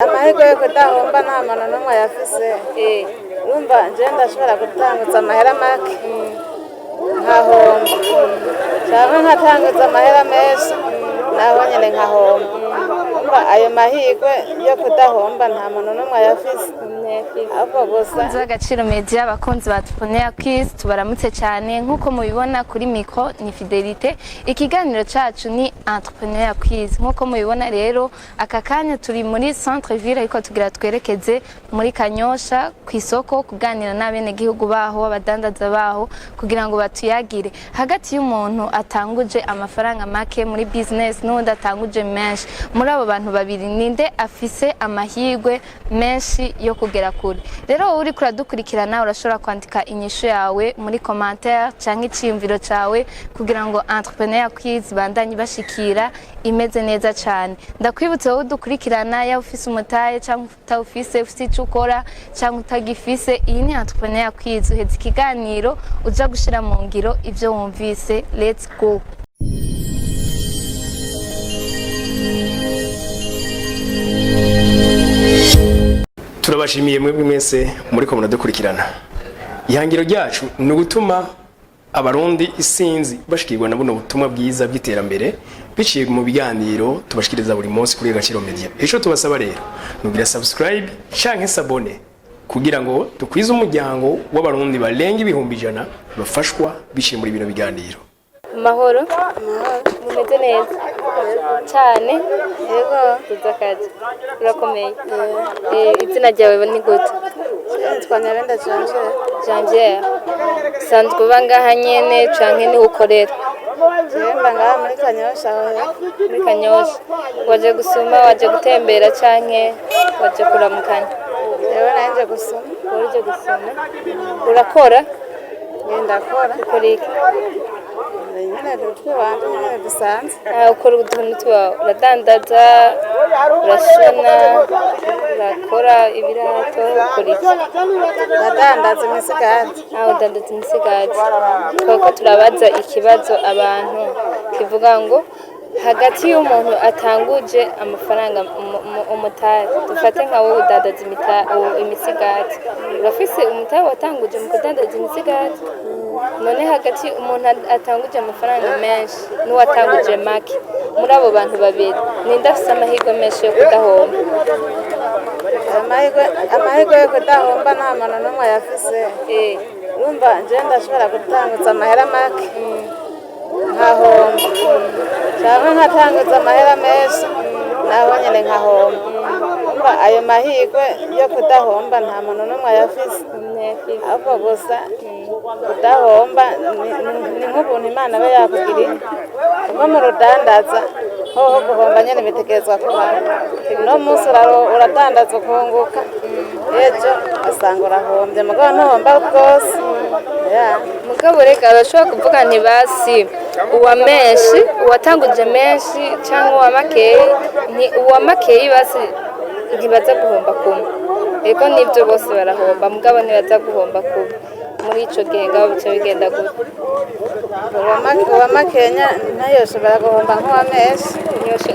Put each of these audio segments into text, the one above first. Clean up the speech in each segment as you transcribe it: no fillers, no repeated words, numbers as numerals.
amahirwe yo kudahomba nta muntu n'umwe yafise. Urumva nje ndashobora gutangutsa amahera make nkahomba, cyangwa nkatanguza amahera menshi naho nyine nkahomba. Urumva ayo mahirwe yo kudahomba nta muntu n'umwe yafise. Ahubwo gusa Agaciro Media abakunzi ba Entrepreneur Quiz tubaramutse cyane nkuko mubibona kuri micro ni Fidelite. Ikiganiro cacu ni Entrepreneur Quiz. Nkuko mubibona rero aka kanya turi muri centre ville ariko tugira twerekeze muri Kanyosha kwisoko kuganira n'abene gihugu baho abadandaza baho kugira ngo batuyagire hagati y'umuntu atanguje amafaranga make muri business n'undi atanguje menshi. Muri abo bantu babiri ninde afise amahirwe menshi yo kugera kure? Rero uri kuradukurikirana urashobora kwandika inyishu yawe muri commentaire cyangwa iciyumviro cawe kugira ngo Entrepreneur Quiz bandanye bashikira imeze neza cyane. Ndakwibutse wowe dukurikirana ya ufise umutaye cyangwa utawufise ufise icyo ukora cyangwa utagifise, iyi ni Entrepreneur Quiz. Uheze ikiganiro uja gushira mu ngiro ivyo wumvise. Let's go. Turabashimiye mwebwe mwese muri ko muradukurikirana. Ihangiro ryacu ni ugutuma abarundi isinzi bashikirwa na buno butumwa bwiza bw'iterambere biciye mu biganiro tubashikiriza buri munsi kuri Agaciro Media. Ejo tubasaba rero nugira subscribe canke sabone kugira ngo dukwize umuryango w'abarundi barenga 100,000 bafashwa biciye muri bino biganiro. Mahoro mumeze neza cyane. Yego tuzakaje urakomeye. Izina ryawe ni gute? Twanyarenda Janvier. Sanzwe bangaha nyene canke ni ukorera? Jemba ngaha muri Kanyosha. Muri Kanyosha. Waje gusuma, waje gutembera canke waje kuramukanya? Yewe nanje gusuma. Uje gusuma. Urakora? Ndakora. Ukora iki? Nyine twibanje nyine dusanze. Ukora utuntu twawe, uradandaza, urashona, urakora ibirato, ukora iki? Ndadandaza imisigati. Udandaza imisigati. Twako turabaza ikibazo abantu kivuga ngo hagati y'umuntu atanguje amafaranga umutari, dufate nka wowe udandaza imisigati, urafise umutari watanguje mu kudandaza imisigati. None hagati umuntu atanguje amafaranga menshi n'uwatanguje make, muri abo bantu babiri ninde afise amahirwe menshi yo kudahomba? Amahirwe yo kudahomba nta muntu n'umwe yafise. Urumva nje ndashobora gutangutsa amahera make nkahomba, cyangwa nkatanguza amahera menshi naho nyine nkahomba. Urumva ayo mahirwe yo kudahomba nta muntu n'umwe yafise. Ahubwo gusa kudahomba ni nk'ubuntu Imana aba yakugiriye. Nko mu rudandaza hoho guhomba nyine bitegerezwa kubaho. No munsi uradandaza ukunguka, ejo usanga urahombye mugabo ntuhomba rwose. Mugabo reka bashobora kuvuga nti basi uwa menshi uwatanguje menshi cyangwa uwa makeyi, ni uwa makeyi basi ntibaza guhomba kumwe. Ego nibyo bose barahomba mugabo ntibaza guhomba kumwe. Muri ico gihe ngabo bice bigenda gute? Uwa makenya nayo ushobora guhomba nk'uwa menshi.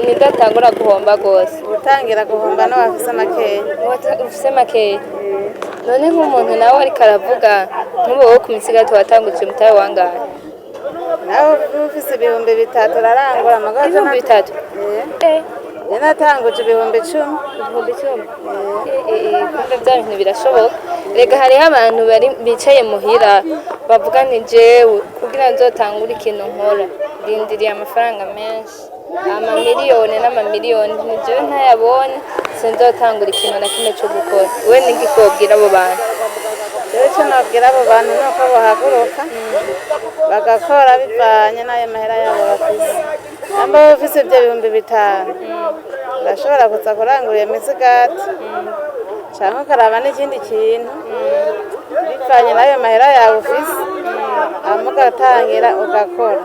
Ninde atangura guhomba gose? Utangira guhomba no wafise makeya. Ufise makeya. None nk'umuntu nawe ariko aravuga nk'ubu wo ku misigati watanguje mutaye wangahe? Nawe ufise 3,000 urarangura amagara 3,000. Natanguje 10,000. 10,000. Kumbe bya bintu birashoboka. Rega hariho abantu bari bicaye muhira bavuga nti jewe kugira nzotangura ikintu nkora ndindiriye amafaranga menshi, amamiliyoni n'amamiliyoni, jewe ntayabonye sinzotangura ikintu na kimwe cyo gukora. We nigikobwira abo bantu? Rero cyo nabwira abo bantu nuko bahaguruka bagakora bivanye n'ayo mahera yabo bafise. Amba ufise ibyo 5,000 urashobora kuza kurangura iyo misigati cyangwa ukaraba n'ikindi kintu bivanye n'ayo mahera yawe ufise, ugatangira ugakora.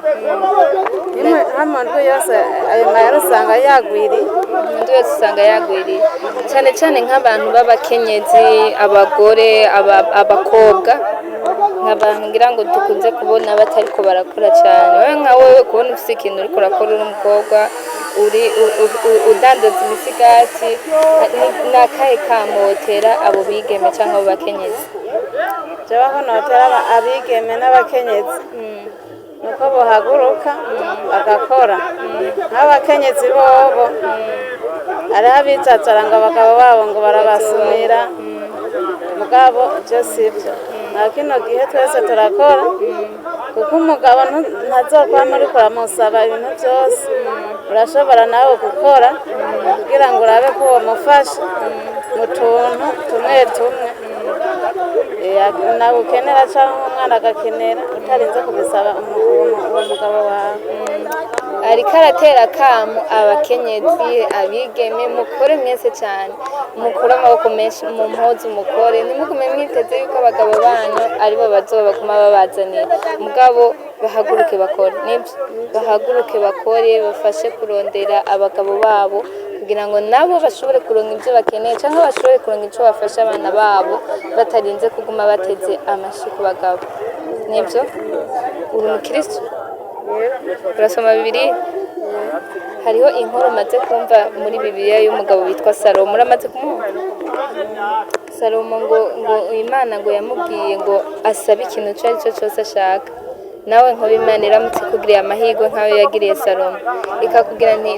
Nk'amuntu yose ayo mahera usanga yagwiriye. Umuntu wese usanga yagwiriye cyane cyane nk'abantu b'abakenyezi, abagore, abakobwa, nk'abantu ngira ngo dukunze kubona batari ko barakora cyane. Wewe nka wewe kubona ufise ikintu uriko urakora uri umukobwa udandaza imisigati n'akahe kamotera abo bigeme cyangwa abo bakenyezi? jewe aho notera abigeme n'abakenyezi nuko bohaguruka bagakora nk'abakenyezi bobo hariho abicacara ngo abagabo babo ngo barabasumira mugabo byo sibyo na kino gihe twese turakora kuko umugabo ntazokwama uriko uramusaba ibintu byose urashobora nawe gukora kugira ngo urabe ko wamufasha mu tuntu tumwe tumwe nawe ukenera cyangwa umwana agakenera utarinze kubisaba uwo mugabo wawe. Ariko aratera akamu abakenyezi abigeme mukore mwese cyane mukure amaboko menshi mu mpuzu mukore ntimugume mwiteze yuko abagabo banyu aribo bazobaguma babazanira mugabo bahaguruke bakore nibyo bahaguruke bakore bafashe kurondera abagabo babo kugira ngo nabo bashobore kuronka ibyo bakeneye cyangwa bashobore kuronka icyo bafasha abana babo batarinze kuguma bateze amashi ku bagabo nibyo. Uri umukristo urasoma Bibiliya? Hariho inkuru maze kumva muri Bibiliya y'umugabo witwa Salomo. Uramaze kumwumva? Salomo ngo Imana ngo yamubwiye ngo asabe ikintu icyo ari cyo cyose ashaka. Nawe nko Imana iramutse ikugiriye amahirwe nk'ayo yagiriye Salomo ikakubwira nti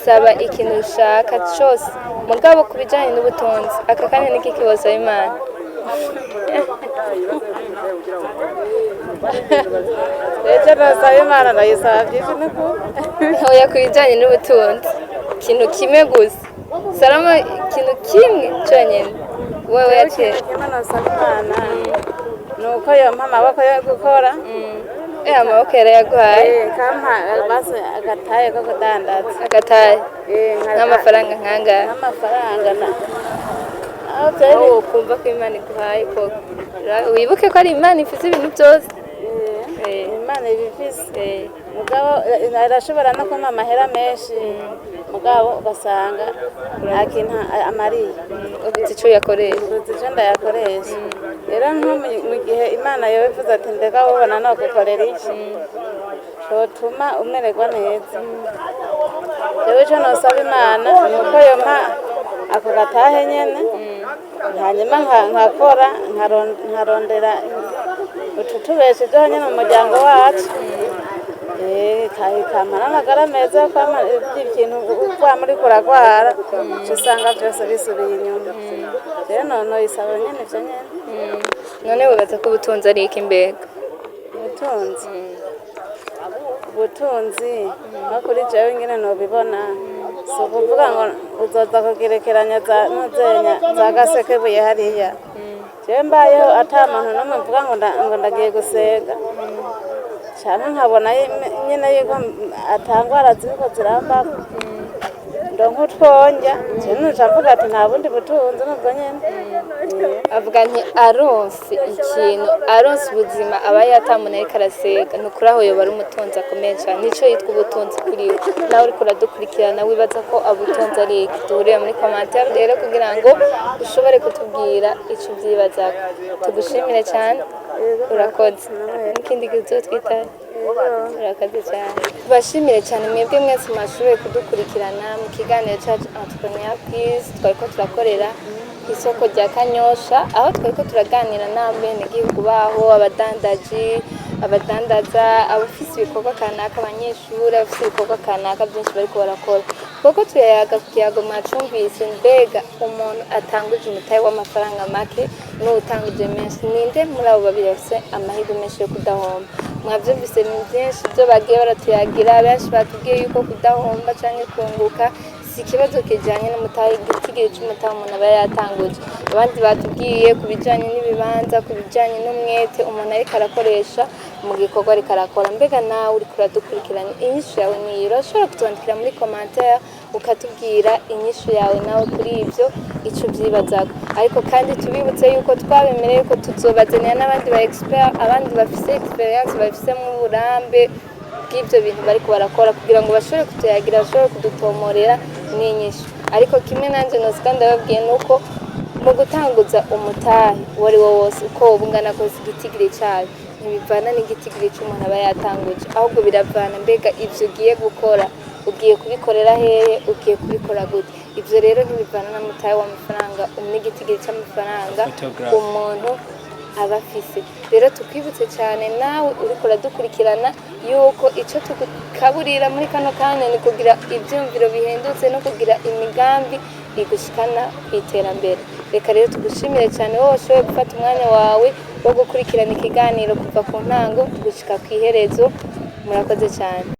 saba ikintu ushaka cyose mugabo ku bijyanye n'ubutunzi aka kanya niki kibazo Imana? Ejo nasaba Imana ndayisaba byinshi nuko oya ku bijyanye n'ubutunzi ikintu kimwe gusa Salomo ikintu kimwe cyonyine wowe yakira Imana nasaba Imana nuko yompa amaboko yo gukora amaboko yarayaguhaye kampa basi agataye ko kudandaza agataye n'amafaranga nk'angahe? n'amafaranga aho ukumva ko Imana iguhaye ko wibuke ko ari Imana ifite ibintu byose. Imana ibifise mugabo arashobora no kumpa amahera menshi mugabo ugasanga nta kintu amariye uzi icyo yakoresha uzi icyo ndayakoresha rero nko mu gihe Imana yowe ivuze ati ndeka wubona no gukorera iki cyotuma umererwa neza rero icyo nosaba Imana ni uko yompa ako gatahe nyene hanyuma nkakora nkarondera ututubeshejeho nyine mu muryango wacu kamara amagara meza yo kwama iby'ikintu uva muri kuragwara usanga byose bisubiye inyuma rero none isaba nyine ibyo nyine. None wibaza ko ubutunzi ari iki mbega? ubutunzi nko kuri jewe nyine nobibona si ukuvuga ngo uzoza kugerekeranya za gasekebuye hariya jewe mbayeho ata muntu n'umwe mvuga ngo ndagiye gusega cyane nkabona nyine yuko atangwara ziriko zirambako ndonka utwonja jewe nuca mvuga ati nta bundi butunzi nubwo nyene avuga nti aronse ikintu aronse ubuzima aba yatamuna ariko arasega ni ukuri aho yoba ari umutunzi akomeye cyane nicyo yitwa ubutunzi kuri we. Nawe uriko uradukurikirana wibaza ko ubutunzi ari iki? Duhurire muri commentaire rero kugira ngo ushobore kutubwira icyo ubyibazako. Tugushimire cyane urakoze n'ikindi gihe twitaye urakaze cyane. Tubashimire cyane mwebwe mwese mwashoboye kudukurikirana mu kiganiro cyacu Entrepreneur Quiz twariko turakorera isoko rya Kanyosha aho twariko turaganira n'abenegihugu baho abadandaza abafise ibikorwa kanaka abanyeshuri abafise ibikorwa kanaka byinshi bariko barakora kuko tuyayaga ku kiyago mwacumvise mbega umuntu atanguje umutahe w'amafaranga make n'utanguje menshi ninde muri abo babiri bafise amahirwe menshi yo kudahomba? Mwavyumvise ni byinshi byo bagiye baratuyagira benshi batubwiye yuko kudahomba canke kunguka si ikibazo kijyanye n'umutahe igitigiri cy'umutahe umuntu aba yatanguje. Abandi batubwiye ku bijyanye n'ibibanza ku bijyanye n'umwete umuntu ariko arakoresha mu gikorwa ariko arakora. Mbega nawe uri kuradukurikirana inyishu yawe niyo urashobora kutwandikira muri commentaire ukatubwira inyishu yawe nawe kuri ibyo icyo ubyibazako. Ariko kandi tubibutse yuko twabemereye ko tuzobazanira n'abandi ba expert abandi bafise experience bafisemo uburambe bw'ibyo bintu bariko barakora kugira ngo bashobore kutuyagira bashobore kudutomorera n'inyishu. Ariko kimwe nanjye nozika ndababwiye nuko mu gutanguza umutahe uwo ari wo wose uko ubungana kose igitigiri cyayo ntibivana n'igitigiri cy'umuntu aba yatanguje ahubwo biravana mbega ibyo ugiye gukora ugiye kubikorera hehe, ugiye kubikora gute. Ivyo rero ntibivana n'umutahe w'amafaranga n'igitigiri c'amafaranga umuntu aba afise. Rero tukwibutse cyane nawe uriko uradukurikirana yuko ico tukukaburira muri kano kanya ni kugira ivyumviro bihindutse no kugira imigambi igushikana kw'iterambere. Reka rero tugushimire cyane wowe washoboye gufata umwanya wawe wo gukurikirana ikiganiro kuva ku ntango gushika kw'iherezo. Murakoze cyane.